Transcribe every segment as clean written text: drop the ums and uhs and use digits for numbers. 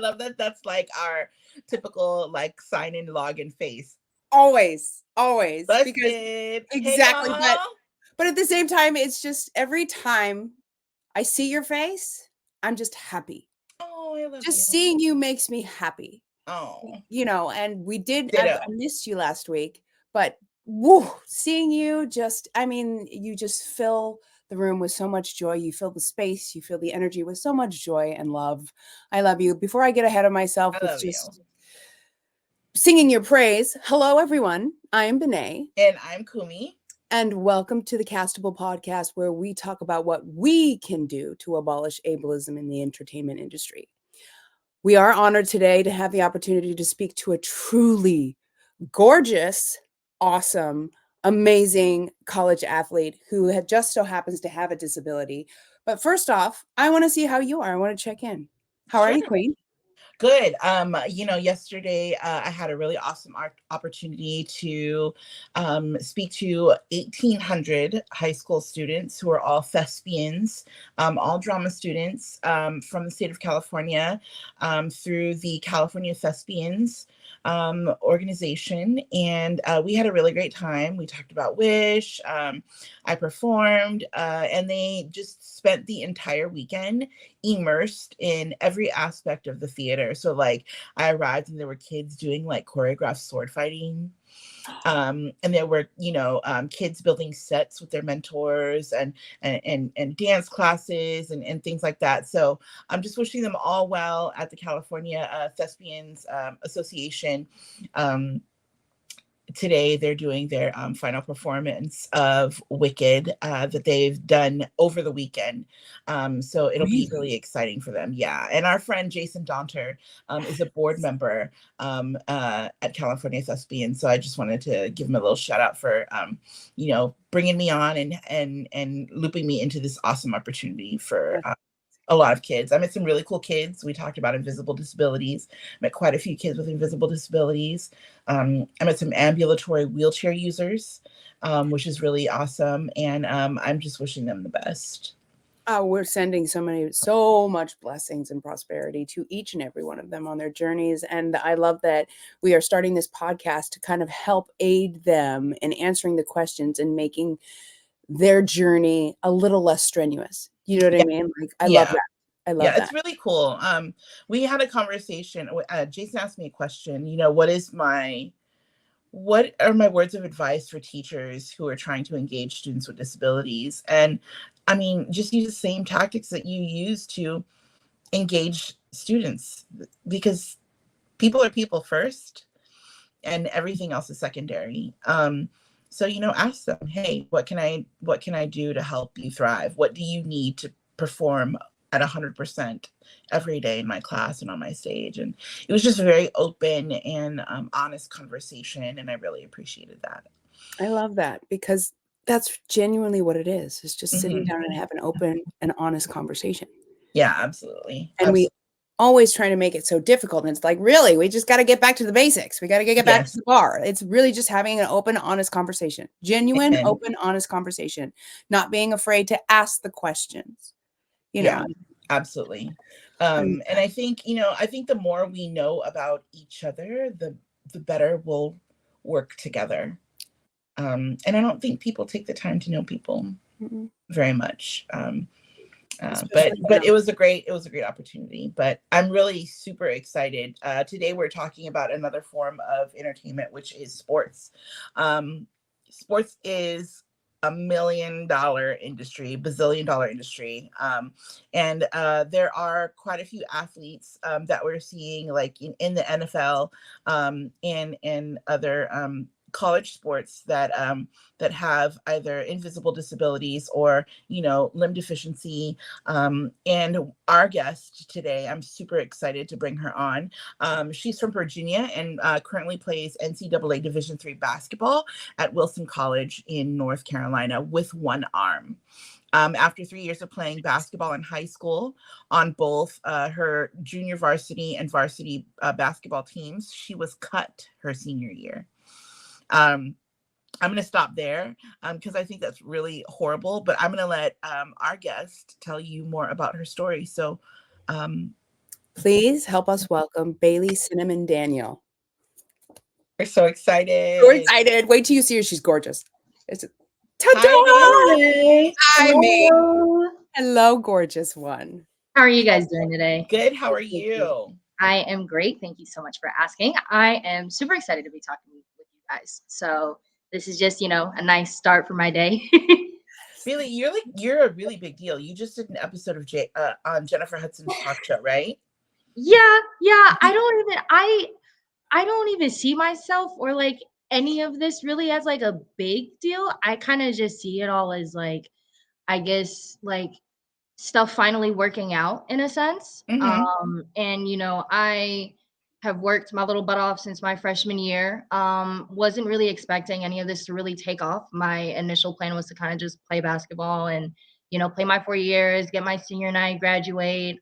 love that. That's like our typical like sign in, login face. Always, because Busted. Hey exactly. y'all. But at the same time, it's just every time I see your face, I'm just happy. Oh, I love you. Just seeing you makes me happy. Oh, And we did, I ditto. missed you last week, but woo, seeing you you just fill the room with so much joy. You fill the space, you fill the energy with so much joy and love. I love you. Before I get ahead of myself I with love you. just singing your praise, hello everyone. I am Banae. And I'm Kumi. And welcome to the CastABLE podcast, where we talk about what we can do to abolish ableism in the entertainment industry. We are honored today to have the opportunity to speak to a truly gorgeous, awesome, amazing college athlete who just so happens to have a disability. But first off, I want to see how you are. I want to check in. How are you, Queen? Good. Yesterday I had a really awesome opportunity to speak to 1,800 high school students who are all thespians, all drama students from the state of California through the California Thespians organization. And we had a really great time. We talked about Wish. I performed, and they just spent the entire weekend immersed in every aspect of the theater. So like I arrived and there were kids doing like choreographed sword fighting. And there were, kids building sets with their mentors and dance classes and things like that. So I'm just wishing them all well at the California Thespians Association. Today they're doing their final performance of Wicked that they've done over the weekend. So it'll be really exciting for them. Yeah. And our friend Jason Donter is a board member at California Thespian. So I just wanted to give him a little shout out for, bringing me on and looping me into this awesome opportunity for a lot of kids. I met some really cool kids. We talked about invisible disabilities. Met quite a few kids with invisible disabilities. I met some ambulatory wheelchair users, which is really awesome. And I'm just wishing them the best. Oh, we're sending so much blessings and prosperity to each and every one of them on their journeys. And I love that we are starting this podcast to kind of help aid them in answering the questions and making their journey a little less strenuous. You know what I mean? Like, I love that. I love that. It's really cool. We had a conversation. Jason asked me a question, what are my words of advice for teachers who are trying to engage students with disabilities? And I mean, just use the same tactics that you use to engage students, because people are people first and everything else is secondary. So, ask them, hey, what can I do to help you thrive? What do you need to perform at 100% every day in my class and on my stage? And it was just a very open and honest conversation. And I really appreciated that. I love that, because that's genuinely what it is. It's just sitting down and have an open and honest conversation. Yeah, absolutely. And we always try to make it so difficult. And it's like, really, we just got to get back to the basics. We got to get back to the bar. It's really just having an open, honest conversation, genuine, open, honest conversation, not being afraid to ask the questions. Yeah, absolutely. And I think, the more we know about each other, the better we'll work together. And I don't think people take the time to know people very much. But it was a great opportunity. But I'm really super excited. Today we're talking about another form of entertainment, which is sports. Sports is $1 million industry, $bazillion industry. And there are quite a few athletes that we're seeing like in the NFL and other college sports that have either invisible disabilities or limb deficiency. And our guest today, I'm super excited to bring her on. She's from Virginia and currently plays NCAA Division III basketball at Wilson College in North Carolina with one arm. After 3 years of playing basketball in high school on both her junior varsity and varsity basketball teams, she was cut her senior year. I'm going to stop there because I think that's really horrible, but I'm going to let our guest tell you more about her story. So Please help us welcome Baileigh Sinaman-Daniel. We're so excited. So excited. Wait till you see her. She's gorgeous. It's ta-da! Hi, Hi, me. hello. Hello, gorgeous one. How are you guys doing today? Good. How are you? I am great. Thank you so much for asking. I am super excited to be talking with you guys. So this is just, a nice start for my day. Baileigh, you're a really big deal. You just did an episode of on Jennifer Hudson's talk show, right? Yeah. I don't even see myself or like any of this really as like a big deal. I kind of just see it all as like, I guess, like stuff finally working out in a sense. And I have worked my little butt off since my freshman year. Wasn't really expecting any of this to really take off. My initial plan was to kind of just play basketball and, play my 4 years, get my senior night, graduate.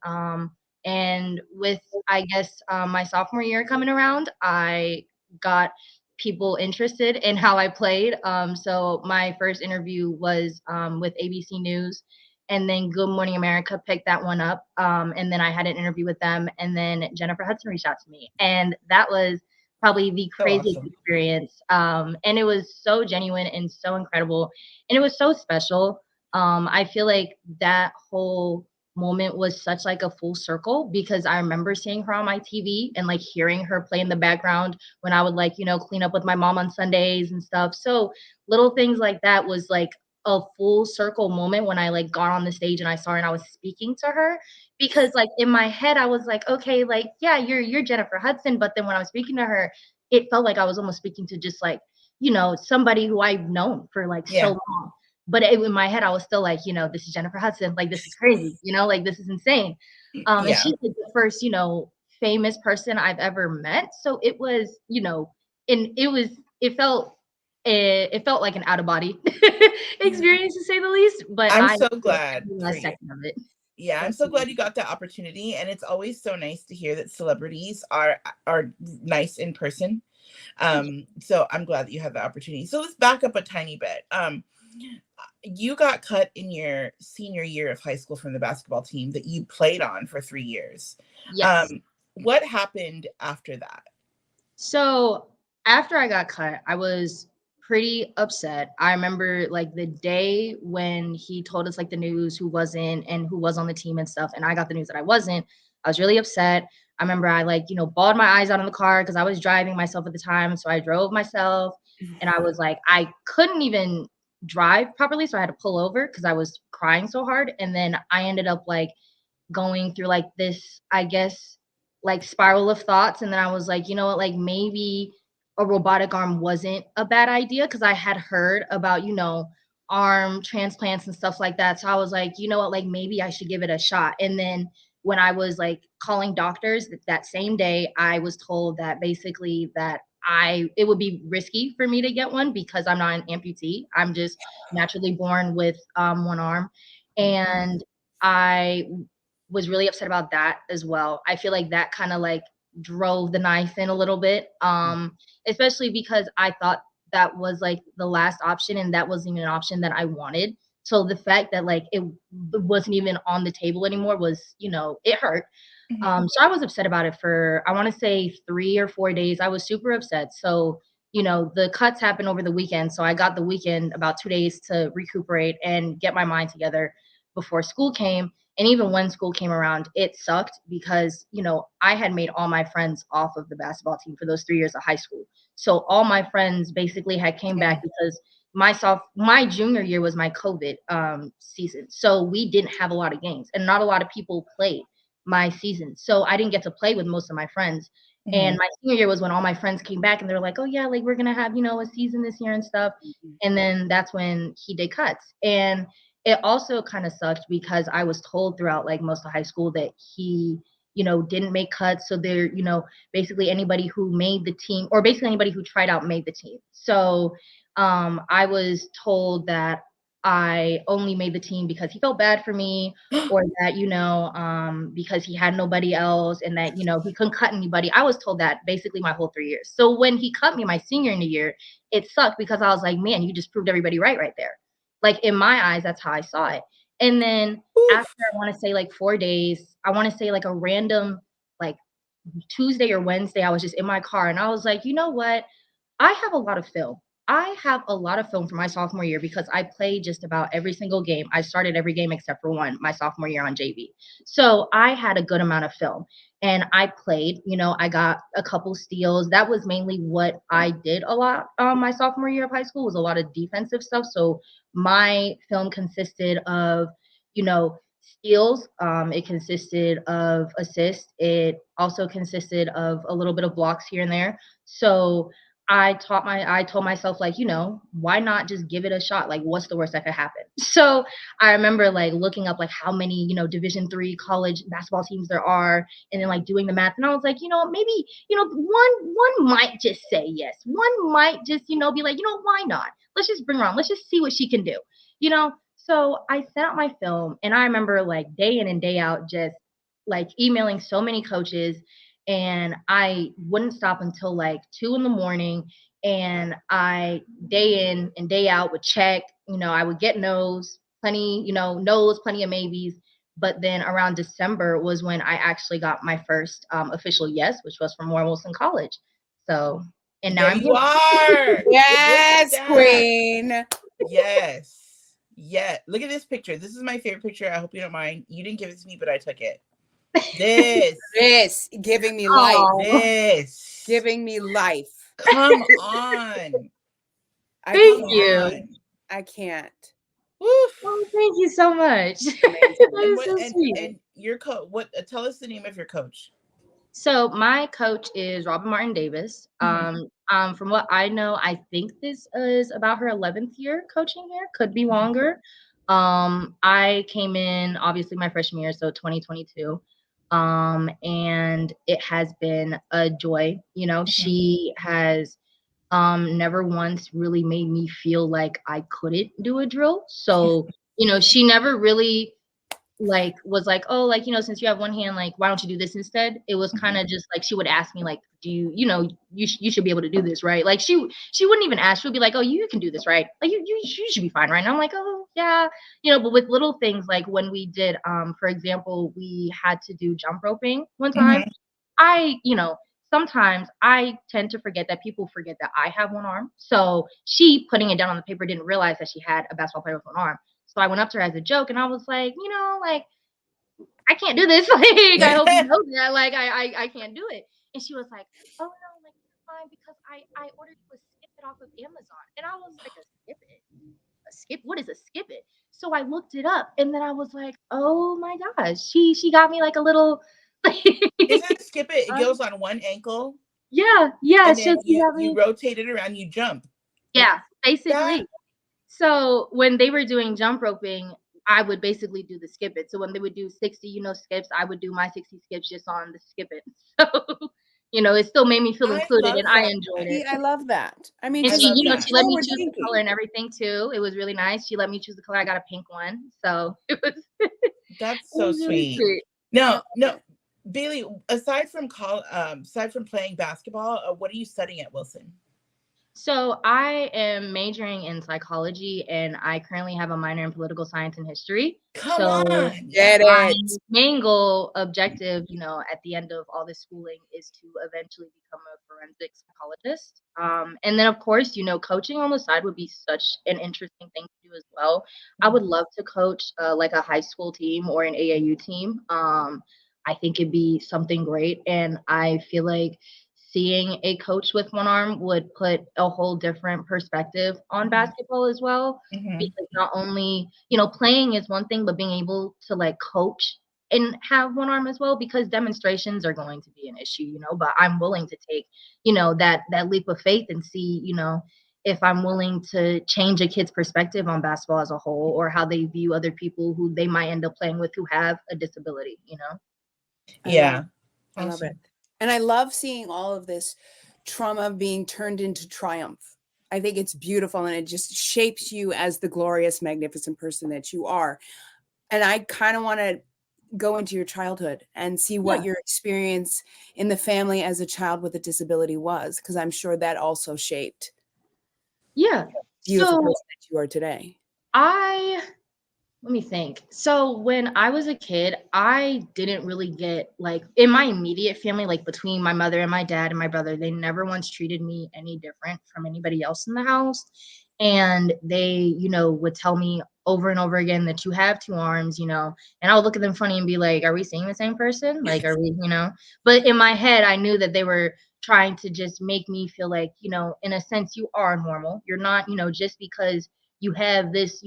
And with, I guess, my sophomore year coming around, I got people interested in how I played. So my first interview was with ABC News, and then Good Morning America picked that one up. And then I had an interview with them, and then Jennifer Hudson reached out to me, and that was probably the So craziest awesome. experience. And it was so genuine and so incredible, and it was so special. I feel like that whole moment was such like a full circle, because I remember seeing her on my TV and like hearing her play in the background when I would like, clean up with my mom on Sundays and stuff. So little things like that was like a full circle moment when I like got on the stage and I saw her and I was speaking to her, because like in my head I was like, okay, like yeah, you're Jennifer Hudson, but then when I was speaking to her, it felt like I was almost speaking to just like, somebody who I've known for like so long. But in my head I was still like, this is Jennifer Hudson, like this is crazy, like this is insane. And she's like the first, famous person I've ever met. So it was, and it felt like an out of body experience, to say the least. But I'm I so loved glad every for last you. second of it. Yeah, I'm so glad you got that opportunity, and it's always so nice to hear that celebrities are nice in person. So I'm glad that you had the opportunity. So let's back up a tiny bit. You got cut in your senior year of high school from the basketball team that you played on for 3 years. Yes. What happened after that? So after I got cut, I was pretty upset. I remember like the day when he told us like the news, who wasn't and who was on the team and stuff, and I got the news that I wasn't. I was really upset. I remember I like, bawled my eyes out in the car because I was driving myself at the time. So I drove myself, and I was like, I couldn't even drive properly. So I had to pull over because I was crying so hard. And then I ended up like going through like this, I guess, like spiral of thoughts. And then I was like, you know what, like maybe a robotic arm wasn't a bad idea, because I had heard about, arm transplants and stuff like that. So I was like, you know what, like maybe I should give it a shot. And then when I was like calling doctors that same day, I was told that basically that it would be risky for me to get one because I'm not an amputee. I'm just naturally born with one arm. And I was really upset about that as well. I feel like that kind of like drove the knife in a little bit, especially because I thought that was like the last option, and that wasn't even an option that I wanted. So the fact that like it wasn't even on the table anymore was, it hurt. So I was upset about it for, I want to say 3 or 4 days. I was super upset. So, the cuts happened over the weekend. So I got the weekend, about 2 days, to recuperate and get my mind together before school came. And even when school came around, it sucked because, I had made all my friends off of the basketball team for those 3 years of high school. So all my friends basically had came back because my junior year was my COVID season. So we didn't have a lot of games, and not a lot of people played my season. So I didn't get to play with most of my friends. And my senior year was when all my friends came back and they're like, oh yeah, like we're going to have, a season this year and stuff. And then that's when he did cuts. And it also kind of sucked because I was told throughout like most of high school that he, didn't make cuts. So there, basically anybody who made the team, or basically anybody who tried out, made the team. So I was told that I only made the team because he felt bad for me, or that, because he had nobody else, and that, he couldn't cut anybody. I was told that basically my whole 3 years. So when he cut me my senior year, it sucked because I was like, man, you just proved everybody right there. Like in my eyes, that's how I saw it. And then after, I want to say like 4 days, I want to say like a random Tuesday or Wednesday, I was just in my car and I was like, you know what? I have a lot of film. I have a lot of film for my sophomore year because I played just about every single game. I started every game except for one my sophomore year on JV. So I had a good amount of film and I played, I got a couple steals. That was mainly what I did a lot my sophomore year of high school was a lot of defensive stuff. So my film consisted of, steals. It consisted of assists. It also consisted of a little bit of blocks here and there. So I told myself, like, why not just give it a shot? Like, what's the worst that could happen? So I remember like looking up like how many, Division III college basketball teams there are, and then like doing the math. And I was like, maybe, one might just say yes. One might just, be like, why not? Let's just bring her on. Let's just see what she can do, So I sent out my film, and I remember like day in and day out, just like emailing so many coaches, and I wouldn't stop until like 2 a.m. And I day in and day out would check, I would get no's, plenty, no's, plenty of maybes. But then around December was when I actually got my first official yes, which was from Warren Wilson College. So, and now There I'm you here. are. Yes, queen. Yes. Yeah. Look at this picture. This is my favorite picture. I hope you don't mind. You didn't give it to me, but I took it. This giving me life. This Giving me life. Come on. Thank you. I can't. Woo. Oh, thank you so much. That is so sweet. And your coach, tell us the name of your coach. So my coach is Robin Martin Davis. From what I know, I think this is about her 11th year coaching here. Could be longer. I came in obviously my freshman year, so 2022. And it has been a joy. She has never once really made me feel like I couldn't do a drill. So, she never really like was like, oh, like, since you have one hand, like, why don't you do this instead? It was kind of just like she would ask me like, do you, you should be able to do this, right? Like she wouldn't even ask. She would be like, oh, you can do this, right? Like you should be fine, right? And I'm like, oh yeah, but with little things like when we did, for example, we had to do jump roping one time. Sometimes I tend to forget that people forget that I have one arm. So she putting it down on the paper didn't realize that she had a basketball player with one arm. So I went up to her as a joke and I was like, like, I can't do this. Like, I hope you know that. Like, I can't do it. And she was like, oh no, like, you're fine because I ordered you a skip it off of Amazon. And I was like, a skip it? A skip? What is a skip it? So I looked it up and then I was like, oh my gosh, she got me like a little Isn't skip it? It goes on one ankle. Yeah. And then you rotate it around, you jump. Yeah, basically. So when they were doing jump roping, I would basically do the skip it. So when they would do 60, skips, I would do my 60 skips just on the skip it. So, it still made me feel included and I enjoyed it. I love that. I mean, and she let me choose the color and everything too. It was really nice. She let me choose the color. I got a pink one. So it was that's so sweet. No, Baileigh, aside from playing basketball, what are you studying at Wilson? So I am majoring in psychology and I currently have a minor in political science and history. Come on. Get it. My main goal, objective, at the end of all this schooling is to eventually become a forensic psychologist. And then of course, coaching on the side would be such an interesting thing to do as well. I would love to coach like a high school team or an AAU team. I think it'd be something great. And I feel like seeing a coach with one arm would put a whole different perspective on basketball as well. Because not only, playing is one thing, but being able to like coach and have one arm as well, because demonstrations are going to be an issue, but I'm willing to take, that leap of faith and see, if I'm willing to change a kid's perspective on basketball as a whole, or how they view other people who they might end up playing with who have a disability, Yeah. I love it. And I love seeing all of this trauma being turned into triumph. I think it's beautiful and it just shapes you as the glorious, magnificent person that you are. And I kind of want to go into your childhood and see what your experience in the family as a child with a disability was, because I'm sure that also shaped the beautiful person that you are today. Let me think. So when I was a kid, I didn't really get like in my immediate family, like between my mother and my dad and my brother, they never once treated me any different from anybody else in the house. And they, would tell me over and over again that you have two arms, and I would look at them funny and be like, are we seeing the same person? Like, are we, but in my head, I knew that they were trying to just make me feel like, in a sense, you are normal. You're not, just because you have this,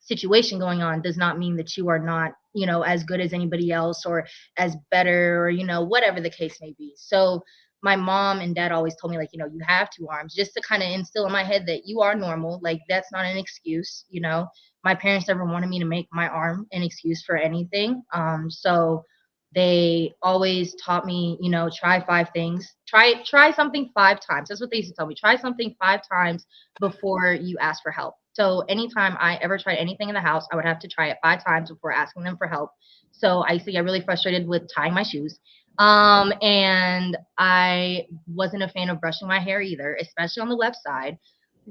situation going on does not mean that you are not, as good as anybody else or as better or, whatever the case may be. So my mom and dad always told me, like, you have two arms, just to kind of instill in my head that you are normal. Like, that's not an excuse. My parents never wanted me to make my arm an excuse for anything. So they always taught me, try five things, try something five times. That's what they used to tell me. Try something five times before you ask for help. So anytime I ever tried anything in the house, I would have to try it five times before asking them for help. So I used to get really frustrated with tying my shoes. And I wasn't a fan of brushing my hair either, especially on the left side.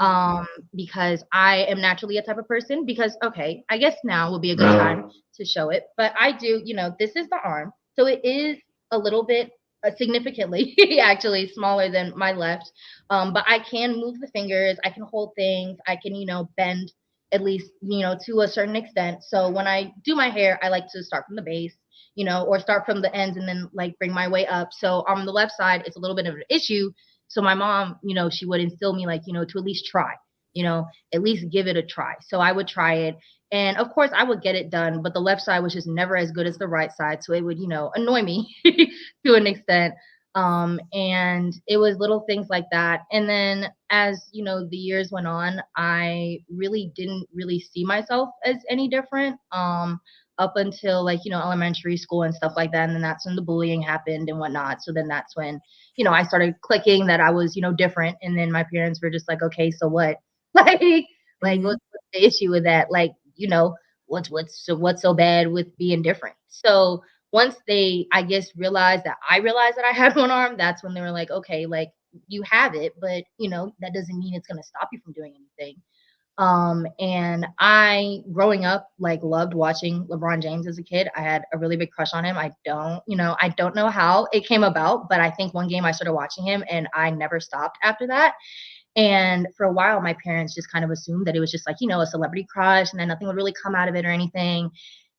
um because I am naturally a type of person, because okay, I guess now would be a good time to show it, but I do, this is the arm, so it is a little bit significantly actually smaller than my left. But I can move the fingers, I can hold things, I can, bend at least, to a certain extent. So when I do my hair, I like to start from the base, or start from the ends and then like bring my way up. So on the left side it's a little bit of an issue. So my mom, she would instill me like, to at least try, at least give it a try. So I would try it. And of course I would get it done, but the left side was just never as good as the right side. So it would, annoy me to an extent. And it was little things like that. And then as, the years went on, I really didn't really see myself as any different. Up until like, elementary school and stuff like that. And then that's when the bullying happened and whatnot. So then that's when, I started clicking that I was, different. And then my parents were just like, okay, so what? like, what's the issue with that? Like, what's so bad with being different? So once they, I guess, realized that I had one arm, that's when they were like, okay, like you have it, but that doesn't mean it's gonna stop you from doing anything. And I, growing up, like loved watching LeBron James as a kid. I had a really big crush on him. I don't know how it came about, but I think one game I started watching him and I never stopped after that. And for a while, my parents just kind of assumed that it was just like, a celebrity crush and then nothing would really come out of it or anything.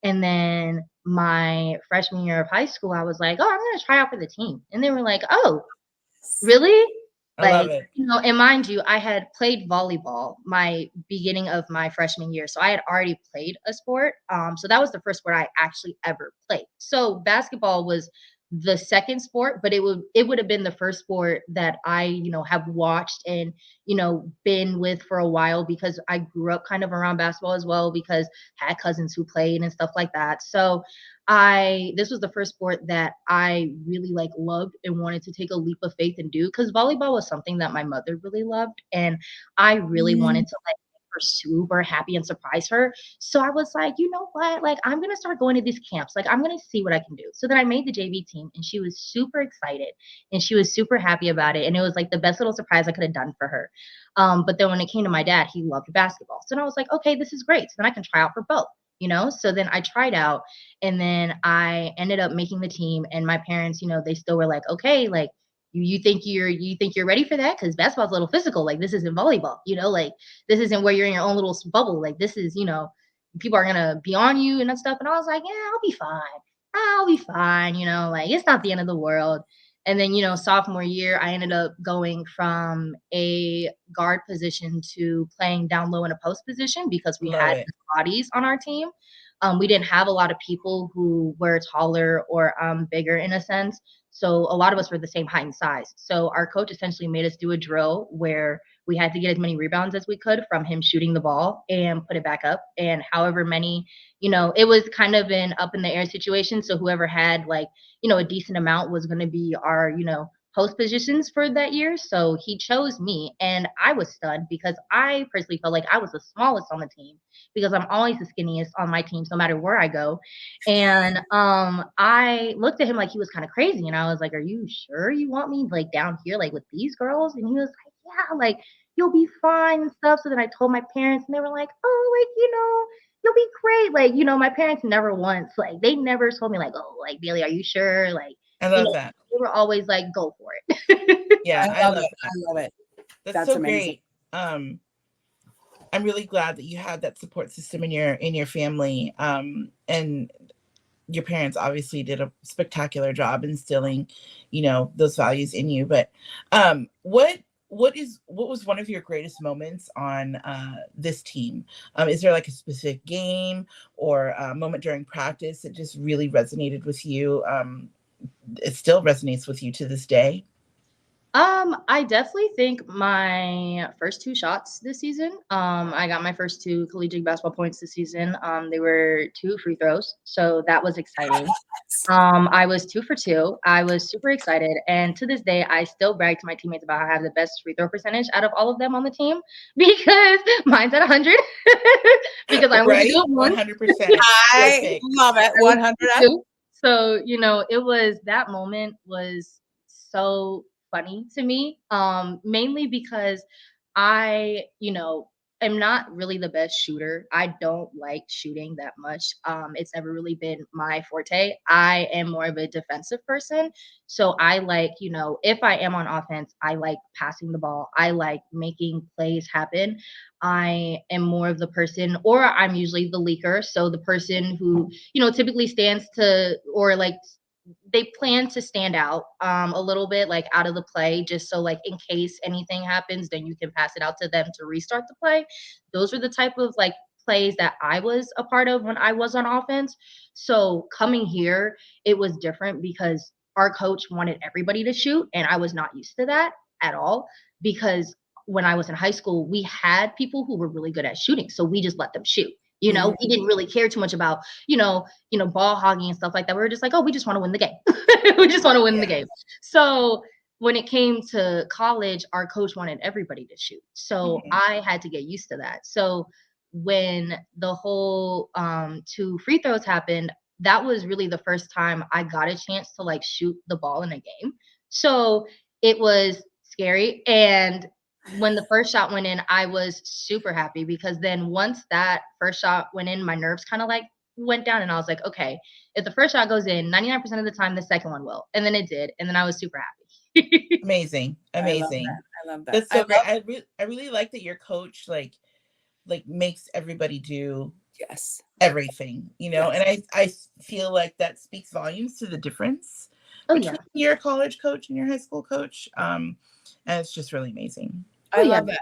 And then my freshman year of high school, I was like, oh, I'm going to try out for the team. And they were like, oh, really? I love Like, it. and mind you, I had played volleyball my beginning of my freshman year. So I had already played a sport. So that was the first sport I actually ever played. So basketball was the second sport, but it would have been the first sport that I, have watched and, been with for a while, because I grew up kind of around basketball as well, because I had cousins who played and stuff like that. So this was the first sport that I really like loved and wanted to take a leap of faith and do, because volleyball was something that my mother really loved and I really wanted to like make her super happy and surprise her. So I was like, you know what? Like, I'm gonna start going to these camps. Like, I'm gonna see what I can do. So then I made the JV team and she was super excited and she was super happy about it. And it was like the best little surprise I could have done for her. But then when it came to my dad, he loved basketball. So then I was like, okay, this is great. So then I can try out for both. So then I tried out and then I ended up making the team, and my parents, they still were like, okay, like you think you're ready for that? Because basketball's a little physical. Like, this isn't volleyball, like this isn't where you're in your own little bubble. Like, this is, people are gonna be on you and that stuff. And I was like, yeah, I'll be fine. I'll be fine, like it's not the end of the world. And then, sophomore year, I ended up going from a guard position to playing down low in a post position because we Love had it. bodies on our team. We didn't have a lot of people who were taller or bigger in a sense. So a lot of us were the same height and size. So our coach essentially made us do a drill where we had to get as many rebounds as we could from him shooting the ball and put it back up. And however many, it was kind of an up in the air situation. So whoever had like, a decent amount was going to be our, post positions for that year. So he chose me and I was stunned because I personally felt like I was the smallest on the team because I'm always the skinniest on my teams no matter where I go. And I looked at him like he was kind of crazy and I was like, are you sure you want me like down here like with these girls? And he was like, yeah, like you'll be fine and stuff. So then I told my parents and they were like, oh, like, you'll be great. Like, my parents never once, like, they never told me, like, oh, like, Bailey, are you sure? Like, I love that. they were always like, go for it. Yeah, I love that. I love it. That's so amazing. Great. I'm really glad that you had that support system in your family. And your parents obviously did a spectacular job instilling, those values in you. But what was one of your greatest moments on this team? Is there like a specific game or a moment during practice that just really resonated with you? It still resonates with you to this day? I definitely think my first 2 shots this season, I got my first 2 collegiate basketball points this season. They were 2 free throws, so that was exciting. I was 2 for 2. I was super excited, and to this day, I still brag to my teammates about how I have the best free throw percentage out of all of them on the team because mine's at 100 because I only do it once. 100%. I love it. 100. So, it was that moment was so funny to me, mainly because I, am not really the best shooter. I don't like shooting that much. It's never really been my forte. I am more of a defensive person. So I like, if I am on offense, I like passing the ball. I like making plays happen. I am more of the person, or I'm usually the leaker. So the person who, typically stands to, or like they plan to stand out a little bit, like out of the play, just so like in case anything happens, then you can pass it out to them to restart the play. Those were the type of like plays that I was a part of when I was on offense. So coming here, it was different because our coach wanted everybody to shoot, and I was not used to that at all because when I was in high school, we had people who were really good at shooting, so we just let them shoot. We didn't really care too much about, ball hogging and stuff like that. We were just like, oh, we just want to win the game. We just want to win the game. So when it came to college, our coach wanted everybody to shoot. So I had to get used to that. So when the whole 2 free throws happened, that was really the first time I got a chance to like shoot the ball in a game. So it was scary. And when the first shot went in, I was super happy because then once that first shot went in, my nerves kind of like went down and I was like, okay, if the first shot goes in, 99% of the time, the second one will. And then it did. And then I was super happy. Amazing. I love that. That's so great. I really like that your coach like makes everybody do everything, and I feel like that speaks volumes to the difference between your college coach and your high school coach. And it's just really amazing. I love that.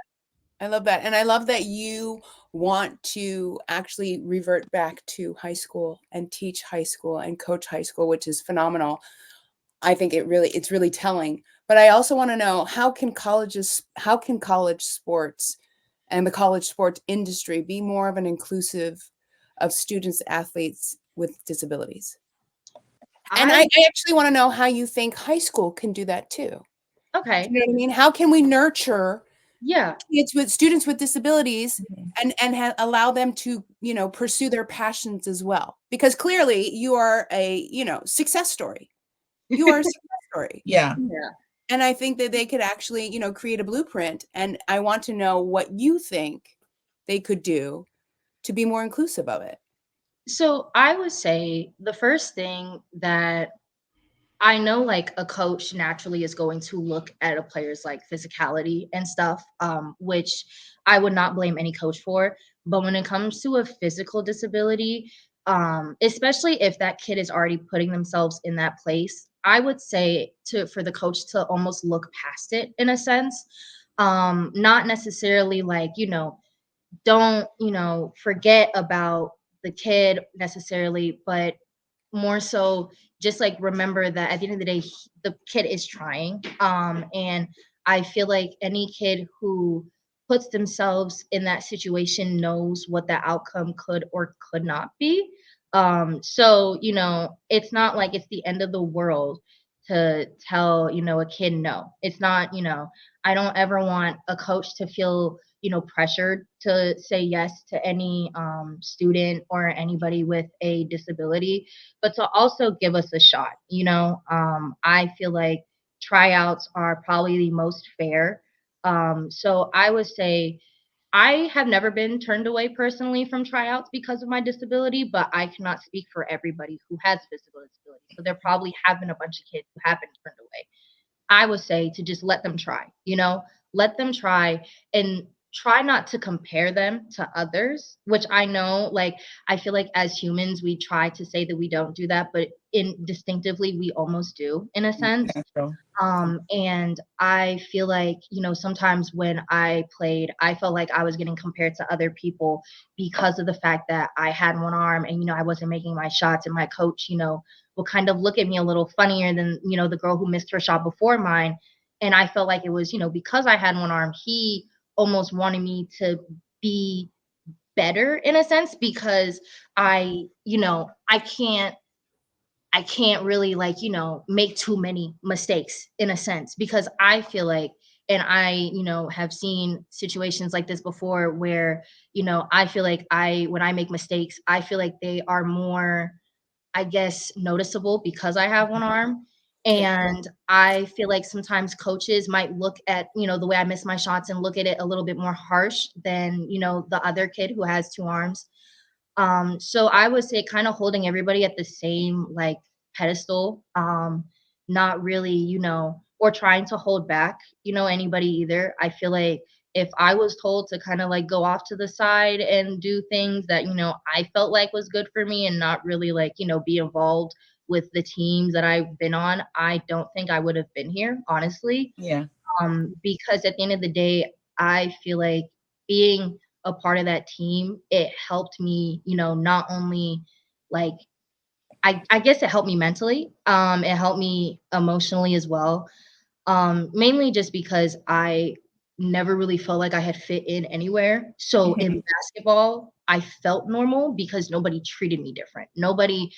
I love that. And I love that you want to actually revert back to high school and teach high school and coach high school, which is phenomenal. I think it's really telling. But I also want to know, how can college sports and the college sports industry be more of an inclusive of students, athletes with disabilities? And I actually want to know how you think high school can do that too. Okay. You know what I mean? How can we nurture students with disabilities and allow them to, pursue their passions as well? Because clearly you are a, success story. You are a success story. Yeah. And I think that they could actually, create a blueprint. And I want to know what you think they could do to be more inclusive of it. So I would say the first thing that I know, like a coach naturally is going to look at a player's like physicality and stuff, which I would not blame any coach for. But when it comes to a physical disability, especially if that kid is already putting themselves in that place, I would say for the coach to almost look past it in a sense. Not necessarily like, don't, forget about the kid necessarily, but more so just like remember that at the end of the day, the kid is trying. And I feel like any kid who puts themselves in that situation knows what the outcome could or could not be. So, it's not like it's the end of the world to tell, a kid no. It's not, I don't ever want a coach to feel, pressured to say yes to any student or anybody with a disability, but to also give us a shot. I feel like tryouts are probably the most fair. So I would say I have never been turned away personally from tryouts because of my disability, but I cannot speak for everybody who has a physical disability. So there probably have been a bunch of kids who have been turned away. I would say to just let them try, let them try and try not to compare them to others, which I know, like, I feel like as humans, we try to say that we don't do that, but distinctively, we almost do in a sense. Natural. And I feel like, sometimes when I played, I felt like I was getting compared to other people because of the fact that I had one arm and, I wasn't making my shots, and my coach, will kind of look at me a little funnier than, the girl who missed her shot before mine. And I felt like it was, because I had one arm, he almost wanted me to be better in a sense because I can't really make too many mistakes in a sense because I feel like, and I, have seen situations like this before where, I feel like when I make mistakes, I feel like they are more, I guess, noticeable because I have one arm. And I feel like sometimes coaches might look at, the way I miss my shots and look at it a little bit more harsh than, the other kid who has two arms. So I would say kind of holding everybody at the same like pedestal, not really, or trying to hold back, anybody either. I feel like if I was told to kind of like go off to the side and do things that, I felt like was good for me and not really like, be involved with the teams that I've been on, I don't think I would have been here, honestly. Yeah. Because at the end of the day, I feel like being a part of that team, it helped me, not only like I guess it helped me mentally. It helped me emotionally as well. Mainly just because I never really felt like I had fit in anywhere. So in Mhm. basketball, I felt normal because nobody treated me different. Nobody,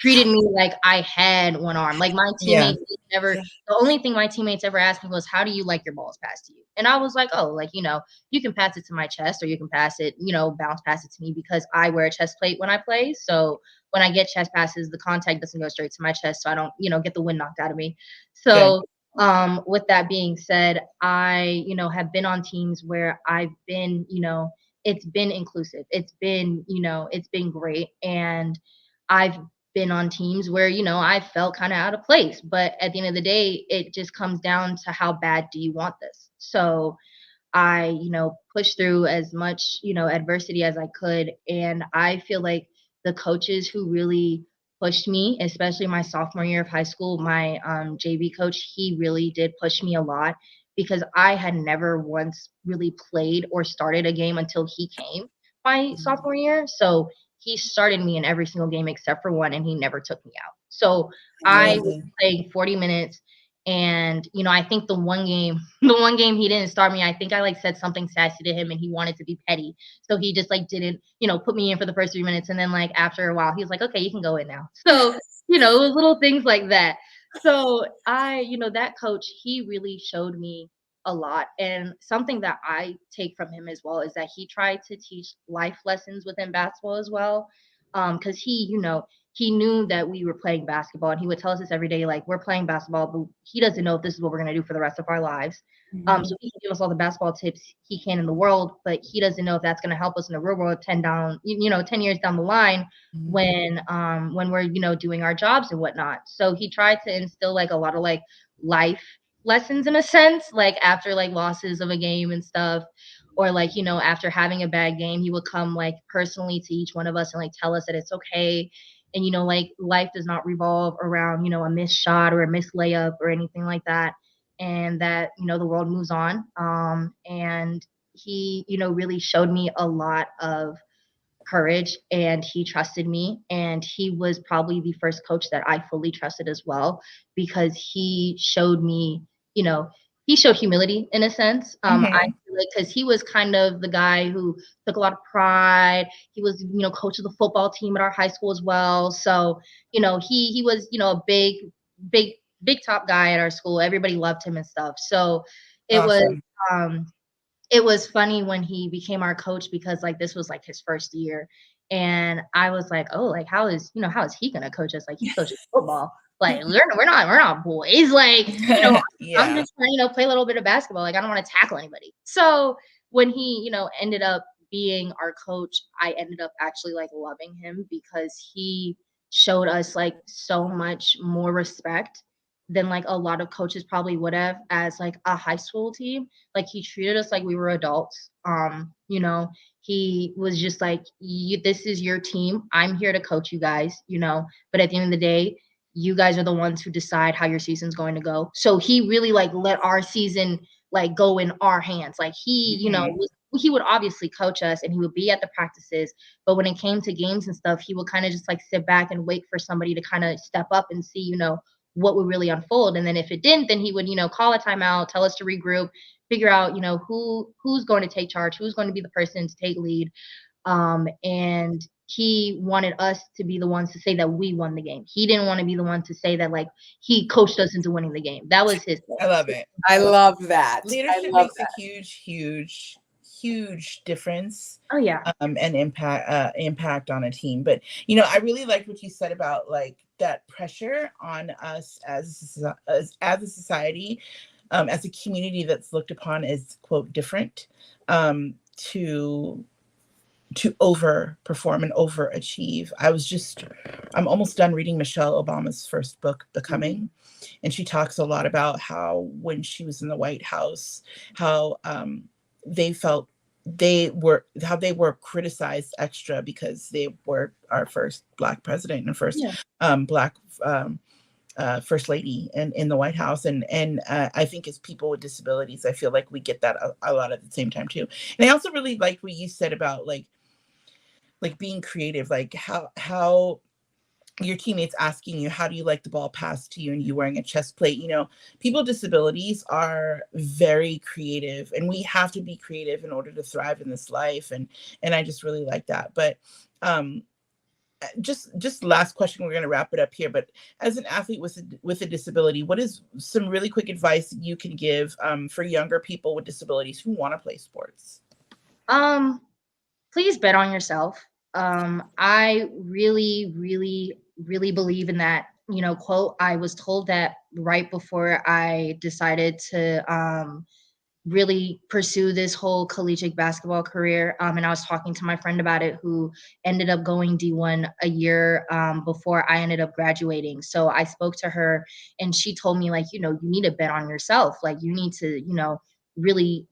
treated me like I had one arm. Like my Yeah. teammates never, Yeah. the only thing my teammates ever asked me was, how do you like your balls passed to you? And I was like, oh, like, you can pass it to my chest or you can pass it, bounce pass it to me because I wear a chest plate when I play. So when I get chest passes, the contact doesn't go straight to my chest. So I don't, get the wind knocked out of me. Good. So with that being said, I, have been on teams where I've been, it's been inclusive. It's been great. And I've been on teams where, I felt kind of out of place. But at the end of the day, it just comes down to how bad do you want this? So I, pushed through as much, adversity as I could. And I feel like the coaches who really pushed me, especially my sophomore year of high school, my JV coach, he really did push me a lot because I had never once really played or started a game until he came my sophomore year. So he started me in every single game except for one, and he never took me out. So I was Amazing. playing 40 minutes. And, I think the one game he didn't start me, I think I like said something sassy to him and he wanted to be petty. So he just like didn't, put me in for the first 3 minutes. And then like after a while, he was like, okay, you can go in now. So, it was little things like that. So that coach, he really showed me a lot. And something that I take from him as well is that he tried to teach life lessons within basketball as well. Because he knew that we were playing basketball and he would tell us this every day, like, we're playing basketball, but he doesn't know if this is what we're going to do for the rest of our lives. So he can give us all the basketball tips he can in the world, but he doesn't know if that's going to help us in the real world 10 years down the line when we're, doing our jobs and whatnot. So he tried to instill like a lot of like life lessons in a sense, like after like losses of a game and stuff, or like, after having a bad game, he would come like personally to each one of us and like tell us that it's okay. And, like life does not revolve around, a missed shot or a missed layup or anything like that. And that, the world moves on. And he, really showed me a lot of courage and he trusted me. And he was probably the first coach that I fully trusted as well, because he showed me, he showed humility in a sense. I Mhm. feel like because he was kind of the guy who took a lot of pride. He was, coach of the football team at our high school as well. So, he was, a big, big top guy at our school. Everybody loved him and stuff. So it was, Awesome. um, it was funny when he became our coach because like this was like his first year. And I was like, oh, like how is he gonna coach us? Like he coaches football. Like we're not boys. Like, I'm Yeah. just trying, play a little bit of basketball. Like I don't want to tackle anybody. So when he, ended up being our coach, I ended up actually like loving him because he showed us like so much more respect than like a lot of coaches probably would have as like a high school team. Like he treated us like we were adults. He was just like, this is your team. I'm here to coach you guys, but at the end of the day, you guys are the ones who decide how your season's going to go. So he really like let our season like go in our hands. Like he would obviously coach us and he would be at the practices, but when it came to games and stuff, he would kind of just like sit back and wait for somebody to kind of step up and see, what would really unfold. And then if it didn't, then he would, call a timeout, tell us to regroup, figure out, who's going to take charge, who's going to be the person to take lead. And he wanted us to be the ones to say that we won the game. He didn't want to be the one to say that like he coached us into winning the game. That was his thing. I love it. I love that. Leadership makes a huge difference. Oh yeah. And impact on a team. But I really liked what you said about like that pressure on us as a society, as a community that's looked upon as quote different, to overperform and overachieve. I'm almost done reading Michelle Obama's first book, Becoming. And she talks a lot about how when she was in the White House, how they were criticized extra because they were our first Black president and first Black first lady in the White House. And I think as people with disabilities, I feel like we get that a lot at the same time too. And I also really like what you said about like being creative, like how your teammates asking you, how do you like the ball passed to you, and you wearing a chest plate. People with disabilities are very creative, and we have to be creative in order to thrive in this life. And I just really like that. But just last question, we're going to wrap it up here. But as an athlete with a disability, what is some really quick advice you can give for younger people with disabilities who want to play sports? Please bet on yourself. I really, really, really believe in that, quote. I was told that right before I decided to really pursue this whole collegiate basketball career. And I was talking to my friend about it, who ended up going D1 a year before I ended up graduating. So I spoke to her and she told me like, you need to bet on yourself. Like you need to, really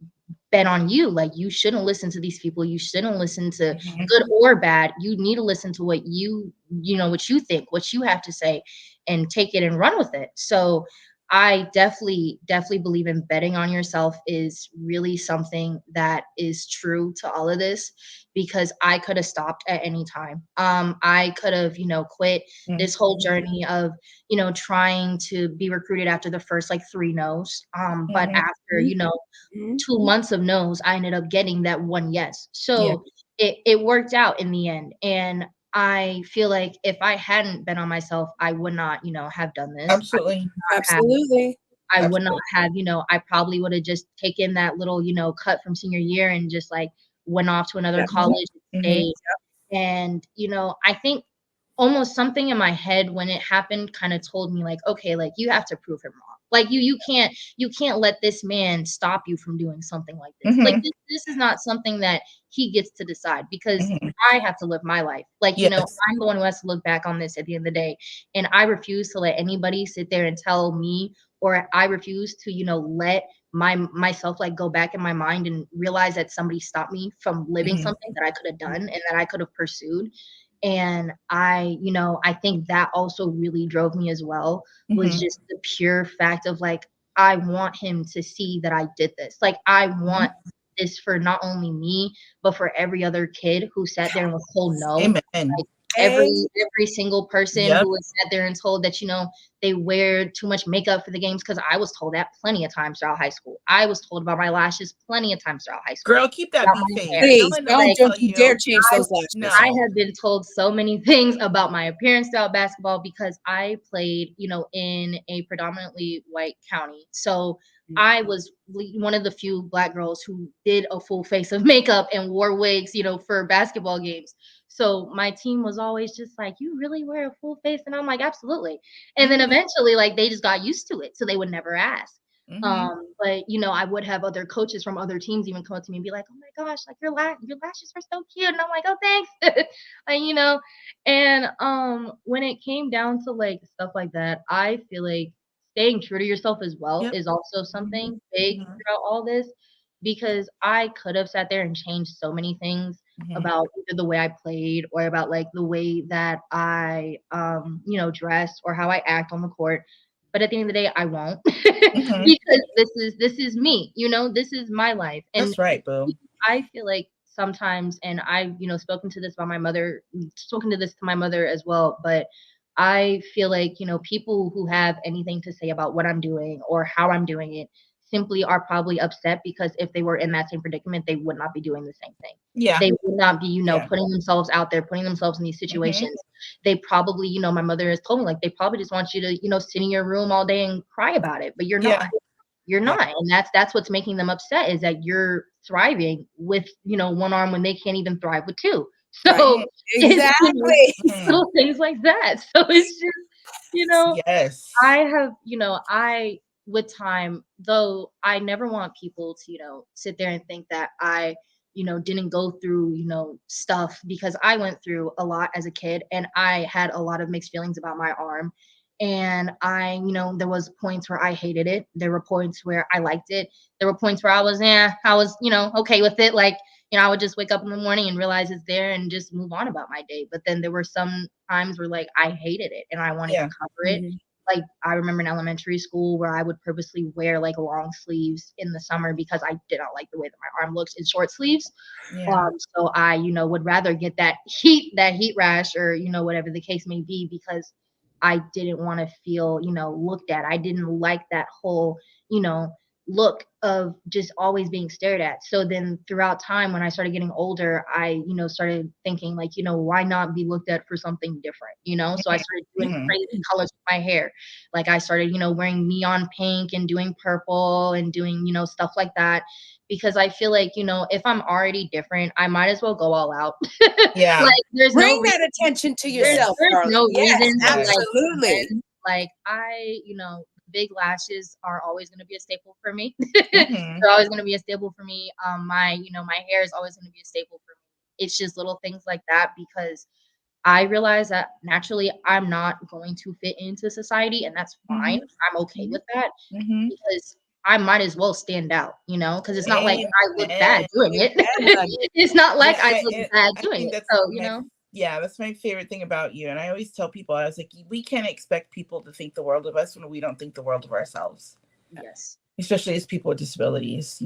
bet on you. Like you shouldn't listen to these people. You shouldn't listen to good or bad. You need to listen to what what you think, what you have to say, and take it and run with it. So I definitely believe in betting on yourself is really something that is true to all of this, because I could have stopped at any time. I could have, quit this whole journey of, trying to be recruited after the first like 3 no's. But after, 2 months of no's, I ended up getting that one yes. So it worked out in the end. And I feel like if I hadn't bet on myself, I would not, have done this. Absolutely. I would not have, I probably would have just taken that little, cut from senior year and just like went off to another college and stayed. And, I think almost something in my head when it happened kind of told me like, okay, like you have to prove him wrong. Like you can't let this man stop you from doing something like this. Like this is not something that he gets to decide, because I have to live my life. Like, I'm the one who has to look back on this at the end of the day. And I refuse to let anybody sit there and tell me, or I refuse to, let myself like go back in my mind and realize that somebody stopped me from living something that I could have done and that I could have pursued. And I think that also really drove me as well, was just the pure fact of like, I want him to see that I did this. Like, I want this for not only me, but for every other kid who sat there and was told no. Amen. Like, every single person who was sat there and told that, they wear too much makeup for the games, because I was told that plenty of times throughout high school. I was told about my lashes plenty of times throughout high school. Girl, keep that face. Please, don't you dare change those lashes. No. I have been told so many things about my appearance throughout basketball, because I played, in a predominantly white county. So I was one of the few Black girls who did a full face of makeup and wore wigs, for basketball games. So my team was always just like, you really wear a full face? And I'm like, absolutely. And then eventually, like, they just got used to it, so they would never ask. Mm-hmm. But I would have other coaches from other teams even come up to me and be like, "Oh my gosh, like your lashes are so cute," and I'm like, "Oh, thanks." And when it came down to like stuff like that, I feel like staying true to yourself as well Yep. is also Mm-hmm. something big Mm-hmm. throughout all this, because I could have sat there and changed so many things Mm-hmm. about either the way I played or about like the way that I dress or how I act on the court. But at the end of the day, I won't Mm-hmm. because this is me, this is my life. And That's right, boo. I feel like sometimes, and I've, spoken to this to my mother as well, but I feel like, people who have anything to say about what I'm doing or how I'm doing it simply are probably upset because if they were in that same predicament, they would not be doing the same thing. Yeah. They would not be, Yeah. putting themselves out there, putting themselves in these situations. They probably, my mother has told me, like, they probably just want you to, sit in your room all day and cry about it, but you're Yeah. not. You're Yeah. not. And that's what's making them upset, is that you're thriving with, one arm when they can't even thrive with two. So Right. Exactly. it's little things like that. So it's just, Yes. I have, I, with time, though, I never want people to, sit there and think that I, didn't go through, stuff, because I went through a lot as a kid and I had a lot of mixed feelings about my arm. And I, there was points where I hated it. There were points where I liked it. There were points where I was, okay with it. Like, I would just wake up in the morning and realize it's there and just move on about my day. But then there were some times where like I hated it and I wanted Yeah. to cover it. Like I remember in elementary school where I would purposely wear like long sleeves in the summer because I did not like the way that my arm looks in short sleeves. Yeah. So I, would rather get that heat rash or, whatever the case may be, because I didn't want to feel, looked at. I didn't like that whole, look of just always being stared at. So then throughout time, when I started getting older, I, started thinking like, why not be looked at for something different, So I started doing crazy colors with my hair. Like I started, wearing neon pink and doing purple and doing, stuff like that. Because I feel like, if I'm already different, I might as well go all out. Yeah. Like there's Bring no that attention to yourself, there's darling. no Yes, reason to absolutely. like I, big lashes are always going to be a staple for me. Mm-hmm. They're always going to be a staple for me. My, my hair is always going to be a staple for me. It's just little things like that, because I realize that naturally I'm not going to fit into society, and that's fine. I'm okay with that, Mm-hmm. because I might as well stand out, because it's not like I look Amen. bad doing it. Amen. It's not like I Yeah, look and bad I doing think it. that's So, yeah, that's my favorite thing about you. And I always tell people, I was like, we can't expect people to think the world of us when we don't think the world of ourselves, yes. especially as people with disabilities.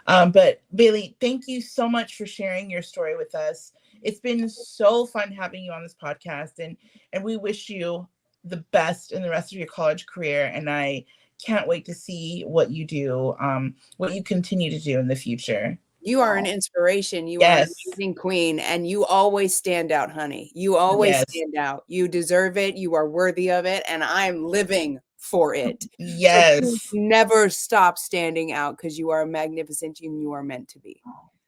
But Baileigh, thank you so much for sharing your story with us. It's been so fun having you on this podcast, and we wish you the best in the rest of your college career. And I can't wait to see what you do, what you continue to do in the future. You are an inspiration. You are an Yes. amazing queen, and you always stand out, honey. You always Yes. stand out. You deserve it. You are worthy of it, and I'm living for it. So Yes. please never stop standing out, because you are magnificent and you are meant to be.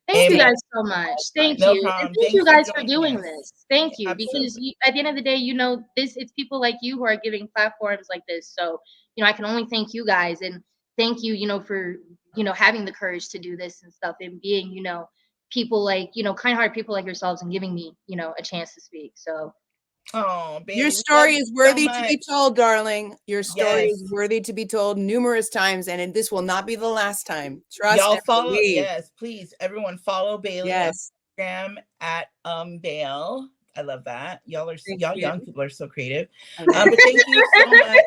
Thank you Amen. guys so much. Thank No you. And problem. thank Thanks you for guys for joining doing us. this. Thank you. Absolutely. Because at the end of the day, it's people like you who are giving platforms like this. So, I can only thank you guys, and thank you, for, having the courage to do this and stuff, and being, people like, kind-hearted people like yourselves, and giving me, a chance to speak. So Oh, baby, Your we love story you is so worthy to be much. told, darling. Your story Yes. is worthy to be told numerous times, and this will not be the last time. Trust Y'all and follow. believe. Yes, please, everyone follow Baileigh Yes. on Instagram at Bail. I love that. Y'all Thank y'all you. young people are so creative. I know. But thank you so much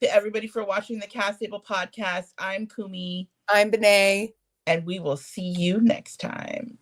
to everybody for watching the CastABLE podcast. I'm Kumi, I'm Benet. and we will see you next time.